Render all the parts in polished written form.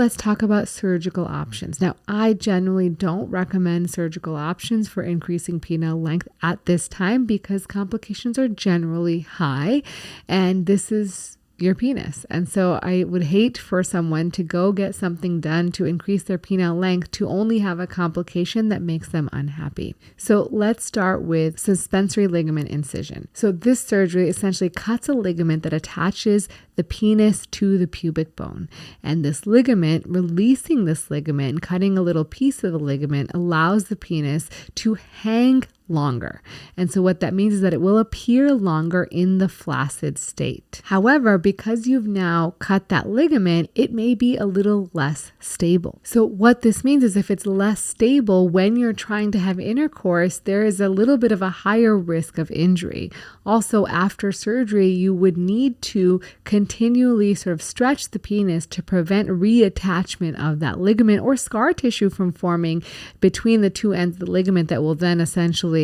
Let's talk about surgical options. Now, I generally don't recommend surgical options for increasing penile length at this time because complications are generally high, and this is your penis. And so I would hate for someone to go get something done to increase their penile length to only have a complication that makes them unhappy. So let's start with suspensory ligament incision. So this surgery essentially cuts a ligament that attaches the penis to the pubic bone. And this ligament, releasing this ligament and cutting a little piece of the ligament allows the penis to hang longer. And so what that means is that it will appear longer in the flaccid state. However, because you've now cut that ligament, it may be a little less stable. So what this means is if it's less stable when you're trying to have intercourse, there is a little bit of a higher risk of injury. Also, after surgery, you would need to continually sort of stretch the penis to prevent reattachment of that ligament or scar tissue from forming between the two ends of the ligament that will then essentially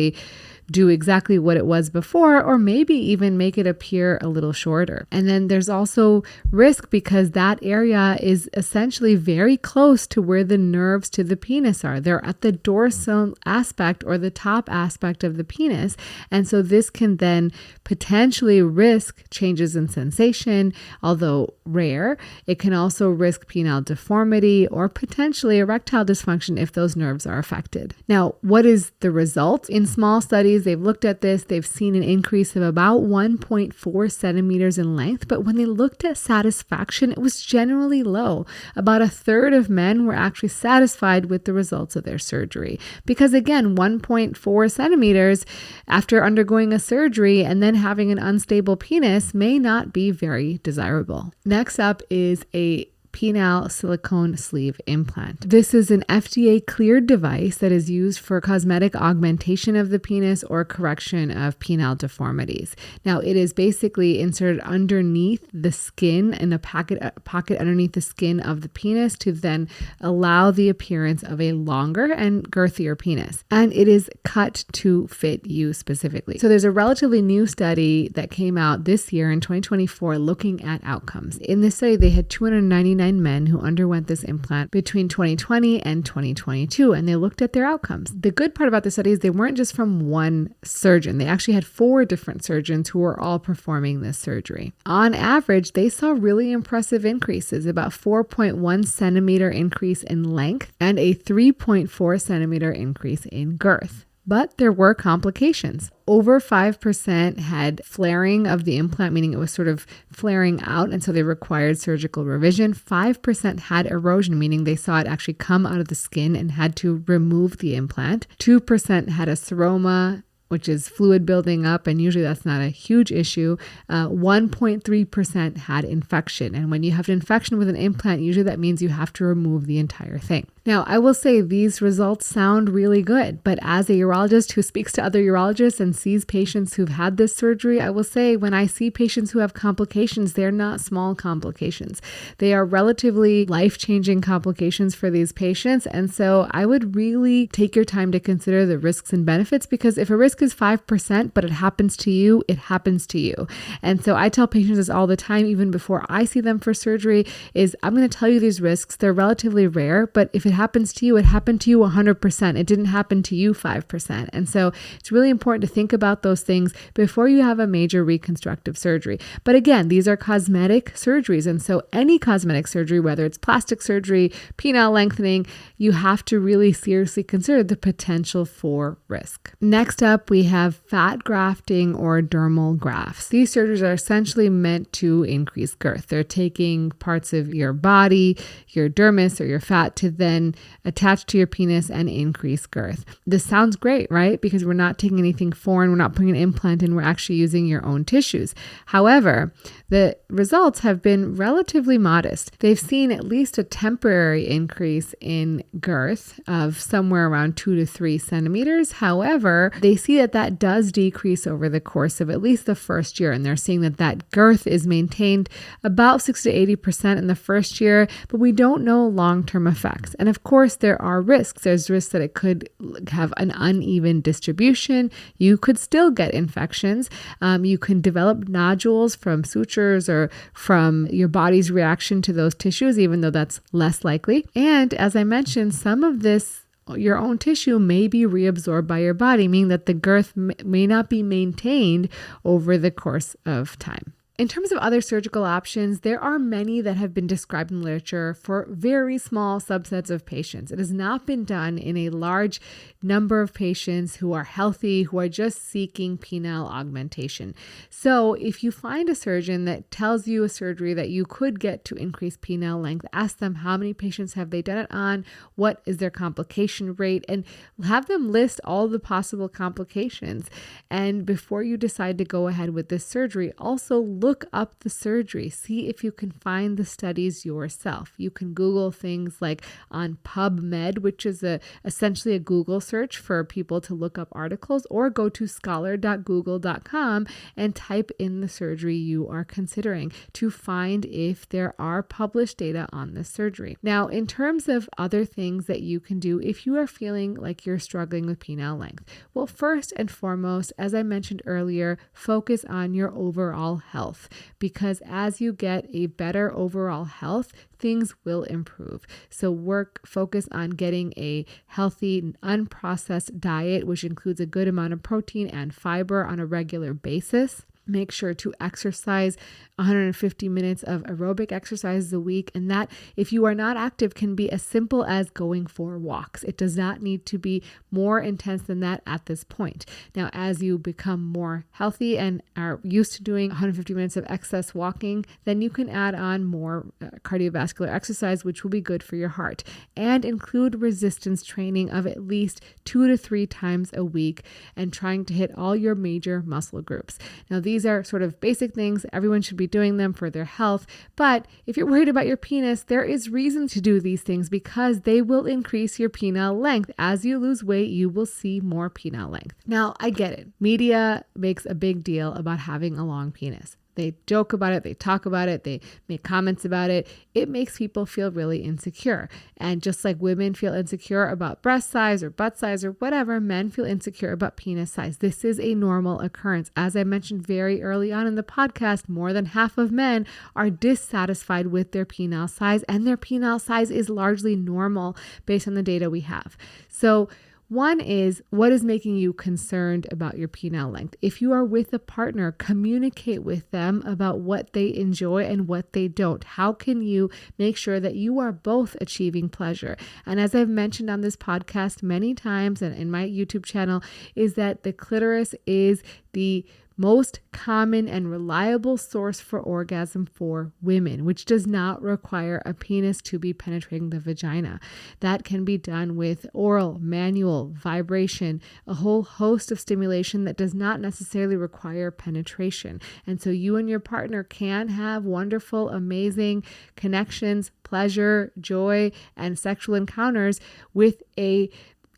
do exactly what it was before, or maybe even make it appear a little shorter. And then there's also risk because that area is essentially very close to where the nerves to the penis are. They're at the dorsal aspect or the top aspect of the penis. And so this can then potentially risk changes in sensation, although rare. It can also risk penile deformity or potentially erectile dysfunction if those nerves are affected. Now, what is the result? In small studies, they've looked at this, they've seen an increase of about 1.4 centimeters in length, but when they looked at satisfaction, it was generally low. About a third of men were actually satisfied with the results of their surgery. Because again, 1.4 centimeters after undergoing a surgery and then having an unstable penis may not be very desirable. Next up is a penile silicone sleeve implant. This is an FDA cleared device that is used for cosmetic augmentation of the penis or correction of penile deformities. Now, it is basically inserted underneath the skin in a pocket underneath the skin of the penis to then allow the appearance of a longer and girthier penis. And it is cut to fit you specifically. So there's a relatively new study that came out this year in 2024 looking at outcomes. In this study, they had 299 men who underwent this implant between 2020 and 2022, and they looked at their outcomes. The good part about the study is they weren't just from one surgeon. They actually had 4 different surgeons who were all performing this surgery. On average, they saw really impressive increases, about 4.1 centimeter increase in length and a 3.4 centimeter increase in girth. But there were complications. Over 5% had flaring of the implant, meaning it was sort of flaring out, and so they required surgical revision. 5% had erosion, meaning they saw it actually come out of the skin and had to remove the implant. 2% had a seroma, which is fluid building up, and usually that's not a huge issue. 1.3% had infection. And when you have an infection with an implant, usually that means you have to remove the entire thing. Now, I will say these results sound really good, but as a urologist who speaks to other urologists and sees patients who've had this surgery, I will say when I see patients who have complications, they're not small complications. They are relatively life-changing complications for these patients. And so I would really take your time to consider the risks and benefits, because if a risk is 5%, but it happens to you, it happens to you. And so I tell patients this all the time, even before I see them for surgery, is I'm going to tell you these risks. They're relatively rare, but if it happens to you, it happened to you 100%. It didn't happen to you 5%. And so it's really important to think about those things before you have a major reconstructive surgery. But again, these are cosmetic surgeries. And so any cosmetic surgery, whether it's plastic surgery, penile lengthening, you have to really seriously consider the potential for risk. Next up, we have fat grafting or dermal grafts. These surgeries are essentially meant to increase girth. They're taking parts of your body, your dermis or your fat, to then attach to your penis and increase girth. This sounds great, right? Because we're not taking anything foreign, we're not putting an implant in, we're actually using your own tissues. However, the results have been relatively modest. They've seen at least a temporary increase in girth of somewhere around 2 to 3 centimeters. However, they see that that does decrease over the course of at least the first year, and they're seeing that that girth is maintained about 60 to 80% in the first year, but we don't know long-term effects. And of of course, there are risks. There's risks that it could have an uneven distribution. You could still get infections. You can develop nodules from sutures or from your body's reaction to those tissues, even though that's less likely. And as I mentioned, some of this your own tissue may be reabsorbed by your body, meaning that the girth may not be maintained over the course of time. In terms of other surgical options, there are many that have been described in literature for very small subsets of patients. It has not been done in a large number of patients who are healthy, who are just seeking penile augmentation. So if you find a surgeon that tells you a surgery that you could get to increase penile length, ask them how many patients have they done it on, what is their complication rate, and have them list all the possible complications. And before you decide to go ahead with this surgery, also look up the surgery. See if you can find the studies yourself. You can Google things like on PubMed, which is essentially a Google search for people to look up articles, or go to scholar.google.com and type in the surgery you are considering to find if there are published data on this surgery. Now, in terms of other things that you can do if you are feeling like you're struggling with penile length, well, first and foremost, as I mentioned earlier, focus on your overall health. Because as you get a better overall health, things will improve. So focus on getting a healthy, unprocessed diet, which includes a good amount of protein and fiber on a regular basis. Make sure to exercise 150 minutes of aerobic exercises a week. And that, if you are not active, can be as simple as going for walks. It does not need to be more intense than that at this point. Now, as you become more healthy and are used to doing 150 minutes of excess walking, then you can add on more cardiovascular exercise, which will be good for your heart. And include resistance training of at least 2 to 3 times a week and trying to hit all your major muscle groups. Now, these are sort of basic things. Everyone should be doing them for their health. But if you're worried about your penis, there is reason to do these things because they will increase your penile length. As you lose weight, you will see more penile length. Now, I get it. Media makes a big deal about having a long penis. They joke about it, they talk about it, they make comments about it. It makes people feel really insecure. And just like women feel insecure about breast size or butt size or whatever, men feel insecure about penis size. This is a normal occurrence. As I mentioned very early on in the podcast, more than half of men are dissatisfied with their penile size, and their penile size is largely normal based on the data we have. So one is, what is making you concerned about your penile length? If you are with a partner, communicate with them about what they enjoy and what they don't. How can you make sure that you are both achieving pleasure? And as I've mentioned on this podcast many times and in my YouTube channel, is that the clitoris is the most common and reliable source for orgasm for women, which does not require a penis to be penetrating the vagina. That can be done with oral, manual, vibration, a whole host of stimulation that does not necessarily require penetration. And so you and your partner can have wonderful, amazing connections, pleasure, joy, and sexual encounters with a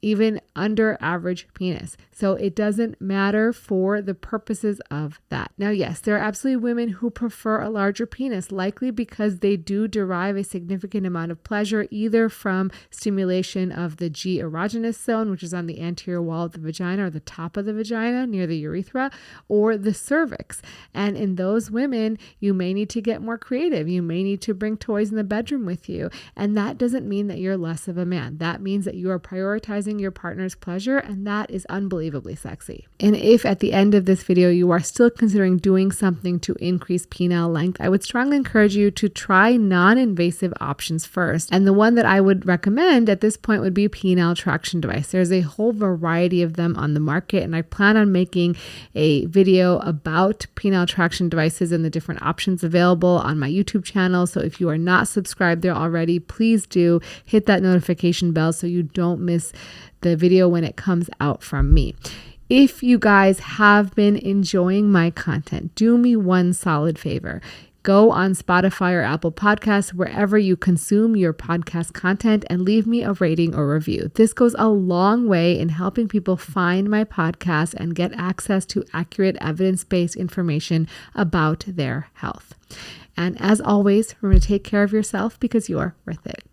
even under average penis. So it doesn't matter for the purposes of that. Now, yes, there are absolutely women who prefer a larger penis, likely because they do derive a significant amount of pleasure either from stimulation of the G erogenous zone, which is on the anterior wall of the vagina or the top of the vagina near the urethra, or the cervix. And in those women, you may need to get more creative. You may need to bring toys in the bedroom with you. And that doesn't mean that you're less of a man. That means that you are prioritizing your partner's pleasure, and that is unbelievably sexy. And if at the end of this video you are still considering doing something to increase penile length, I would strongly encourage you to try non-invasive options first. And the one that I would recommend at this point would be a penile traction device. There's a whole variety of them on the market, and I plan on making a video about penile traction devices and the different options available on my YouTube channel. So if you are not subscribed there already, please do hit that notification bell so you don't miss the video when it comes out from me. If you guys have been enjoying my content, do me one solid favor. Go on Spotify or Apple Podcasts, wherever you consume your podcast content, and leave me a rating or review. This goes a long way in helping people find my podcast and get access to accurate evidence-based information about their health. And as always, remember to take care of yourself because you're worth it.